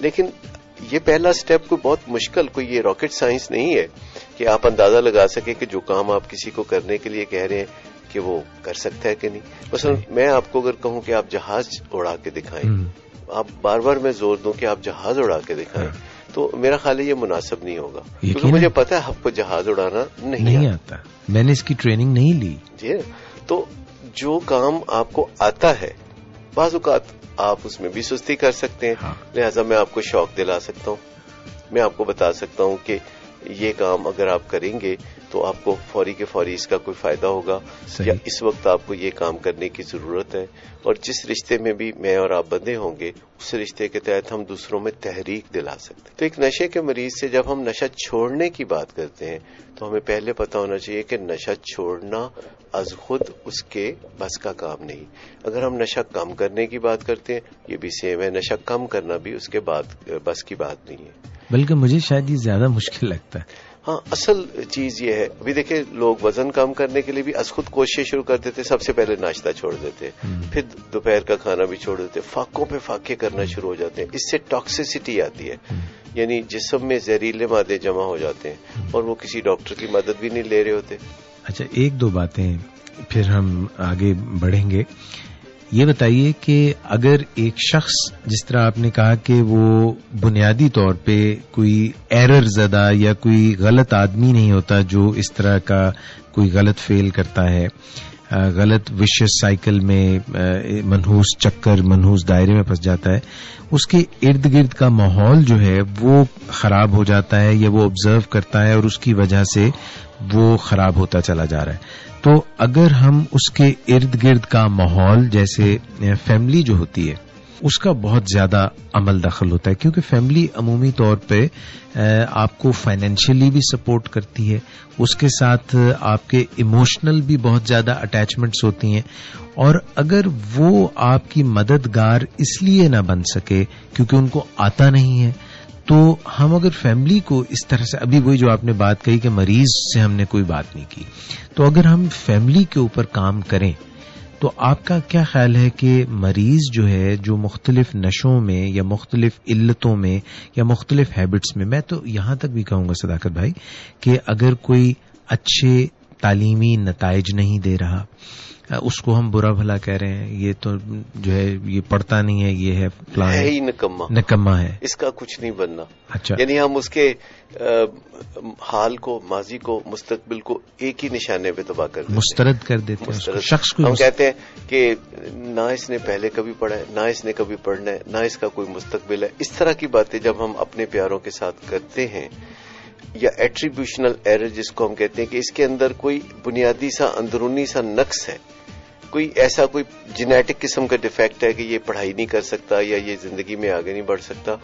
لیکن یہ پہلا سٹیپ کوئی بہت مشکل، کوئی یہ راکٹ سائنس نہیں ہے کہ آپ اندازہ لگا سکیں کہ جو کام آپ کسی کو کرنے کے لیے کہہ رہے ہیں کہ وہ کر سکتا ہے کہ نہیں. مثلا میں آپ کو اگر کہوں کہ آپ جہاز اڑا کے دکھائیں، آپ بار بار میں زور دوں کہ آپ جہاز اڑا کے دکھائیں، تو میرا خیال ہے یہ مناسب نہیں ہوگا، کیونکہ مجھے پتا ہے آپ کو جہاز اڑانا نہیں آتا، میں نے اس کی ٹریننگ نہیں لی. جی، تو جو کام آپ کو آتا ہے بعض اوقات آپ اس میں بھی سستی کر سکتے ہیں. لہذا میں آپ کو شوق دلا سکتا ہوں، میں آپ کو بتا سکتا ہوں کہ یہ کام اگر آپ کریں گے تو آپ کو فوری کے فوری اس کا کوئی فائدہ ہوگا، یا اس وقت آپ کو یہ کام کرنے کی ضرورت ہے. اور جس رشتے میں بھی میں اور آپ بندے ہوں گے اس رشتے کے تحت ہم دوسروں میں تحریک دلا سکتے ہیں. تو ایک نشے کے مریض سے جب ہم نشہ چھوڑنے کی بات کرتے ہیں تو ہمیں پہلے پتا ہونا چاہیے کہ نشہ چھوڑنا از خود اس کے بس کا کام نہیں. اگر ہم نشہ کم کرنے کی بات کرتے ہیں یہ بھی سیم ہے، نشہ کم کرنا بھی اس کے بس کی بات نہیں ہے، بلکہ مجھے شاید یہ زیادہ مشکل لگتا ہے. ہاں، اصل چیز یہ ہے، ابھی دیکھیں لوگ وزن کم کرنے کے لیے بھی از خود کوشش شروع کر دیتے، سب سے پہلے ناشتہ چھوڑ دیتے، پھر دوپہر کا کھانا بھی چھوڑ دیتے، فاقوں پہ فاقے کرنا شروع ہو جاتے ہیں. اس سے ٹاکسیسٹی آتی ہے، یعنی جسم میں زہریلے مادے جمع ہو جاتے ہیں اور وہ کسی ڈاکٹر کی مدد بھی نہیں لے رہے ہوتے. اچھا، ایک دو باتیں پھر ہم آگے بڑھیں گے. یہ بتائیے کہ اگر ایک شخص، جس طرح آپ نے کہا کہ وہ بنیادی طور پہ کوئی ایرر زدہ یا کوئی غلط آدمی نہیں ہوتا جو اس طرح کا کوئی غلط فیل کرتا ہے، غلط وشیس سائیکل میں منحوس چکر، منحوس دائرے میں پھنس جاتا ہے، اس کے ارد گرد کا ماحول جو ہے وہ خراب ہو جاتا ہے یا وہ آبزرو کرتا ہے اور اس کی وجہ سے وہ خراب ہوتا چلا جا رہا ہے. تو اگر ہم اس کے ارد گرد کا ماحول، جیسے فیملی جو ہوتی ہے، اس کا بہت زیادہ عمل دخل ہوتا ہے، کیونکہ فیملی عمومی طور پہ آپ کو فائنینشلی بھی سپورٹ کرتی ہے، اس کے ساتھ آپ کے ایموشنل بھی بہت زیادہ اٹیچمنٹس ہوتی ہیں. اور اگر وہ آپ کی مددگار اس لیے نہ بن سکے کیونکہ ان کو آتا نہیں ہے، تو ہم اگر فیملی کو اس طرح سے، ابھی وہی جو آپ نے بات کہی کہ مریض سے ہم نے کوئی بات نہیں کی، تو اگر ہم فیملی کے اوپر کام کریں تو آپ کا کیا خیال ہے کہ مریض جو ہے، جو مختلف نشوں میں یا مختلف علتوں میں یا مختلف ہیبٹس میں، میں تو یہاں تک بھی کہوں گا صداقت بھائی کہ اگر کوئی اچھے تعلیمی نتائج نہیں دے رہا، اس کو ہم برا بھلا کہہ رہے ہیں، یہ تو جو ہے یہ پڑھتا نہیں ہے، یہ ہے فلاں، ہے ہی نکما ہے، اس کا کچھ نہیں بننا. اچھا، یعنی ہم اس کے حال کو، ماضی کو، مستقبل کو ایک ہی نشانے پہ تباہ کر دیتے، مسترد کر دیتے ہیں شخص کو. ہم کہتے ہیں کہ نہ اس نے پہلے کبھی پڑھا ہے، نہ اس نے کبھی پڑھنا ہے، نہ اس کا کوئی مستقبل ہے. اس طرح کی باتیں جب ہم اپنے پیاروں کے ساتھ کرتے ہیں، یا ایٹریبیوشنل ایرر جس کو ہم کہتے ہیں کہ اس کے اندر کوئی بنیادی سا اندرونی سا نقص ہے، کوئی ایسا کوئی جینیٹک قسم کا ڈیفیکٹ ہے کہ یہ پڑھائی نہیں کر سکتا یا یہ زندگی میں آگے نہیں بڑھ سکتا،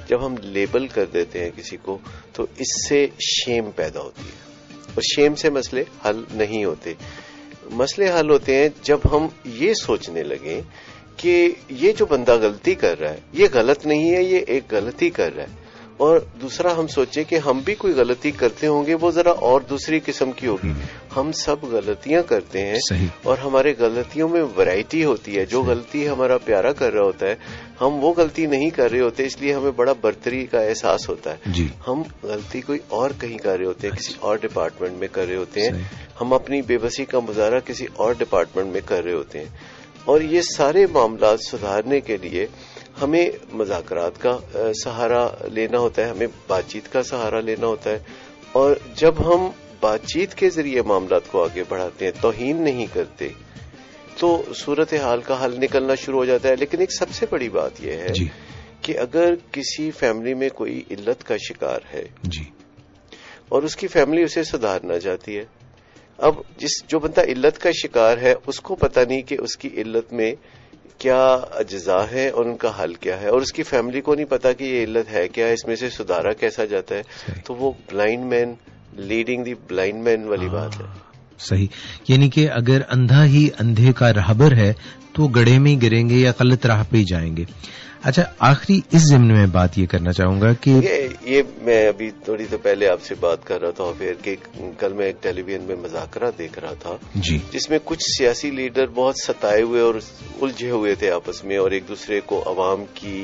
جب ہم لیبل کر دیتے ہیں کسی کو تو اس سے شیم پیدا ہوتی ہے، اور شیم سے مسئلے حل نہیں ہوتے. مسئلے حل ہوتے ہیں جب ہم یہ سوچنے لگیں کہ یہ جو بندہ غلطی کر رہا ہے یہ غلط نہیں ہے، یہ ایک غلطی کر رہا ہے، اور دوسرا ہم سوچیں کہ ہم بھی کوئی غلطی کرتے ہوں گے، وہ ذرا اور دوسری قسم کی ہوگی. ہم سب غلطیاں کرتے ہیں، اور ہمارے غلطیوں میں ورائٹی ہوتی ہے. جو غلطی ہمارا پیارا کر رہا ہوتا ہے ہم وہ غلطی نہیں کر رہے ہوتے، اس لیے ہمیں بڑا برتری کا احساس ہوتا ہے. ہم غلطی کوئی اور کہیں کر رہے ہوتے ہیں، کسی اور ڈپارٹمنٹ میں کر رہے ہوتے ہیں، ہم اپنی بے بسی کا مظاہرہ کسی اور ڈپارٹمنٹ میں کر رہے ہوتے ہیں. اور یہ سارے معاملات سدھارنے کے لیے ہمیں مذاکرات کا سہارا لینا ہوتا ہے، ہمیں بات چیت کا سہارا لینا ہوتا ہے. اور جب ہم بات چیت کے ذریعے معاملات کو آگے بڑھاتے ہیں، توہین نہیں کرتے، تو صورتحال کا حل نکلنا شروع ہو جاتا ہے. لیکن ایک سب سے بڑی بات یہ ہے کہ اگر کسی فیملی میں کوئی علت کا شکار ہے اور اس کی فیملی اسے سدھارنا چاہتی ہے، اب جو بندہ علت کا شکار ہے اس کو پتہ نہیں کہ اس کی علت میں کیا اجزاء ہے اور ان کا حل کیا ہے، اور اس کی فیملی کو نہیں پتا کہ یہ علت ہے کیا ہے، اس میں سے سدھارا کیسا جاتا ہے. تو وہ بلائنڈ مین لیڈنگ دی بلائنڈ مین والی بات ہے. صحیح، یعنی کہ اگر اندھا ہی اندھے کا راہبر ہے تو گڑھے میں ہی گریں گے یا غلط راہ پہ ہی جائیں گے. اچھا، آخری اس ضمن میں بات یہ کرنا چاہوں گا کہ یہ میں ابھی تھوڑی دیر پہلے آپ سے بات کر رہا تھا پھر کہ کل میں ایک ٹیلی ویژن میں مذاکرہ دیکھ رہا تھا جس میں کچھ سیاسی لیڈر بہت ستائے ہوئے اور الجھے ہوئے تھے آپس میں، اور ایک دوسرے کو عوام کی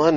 1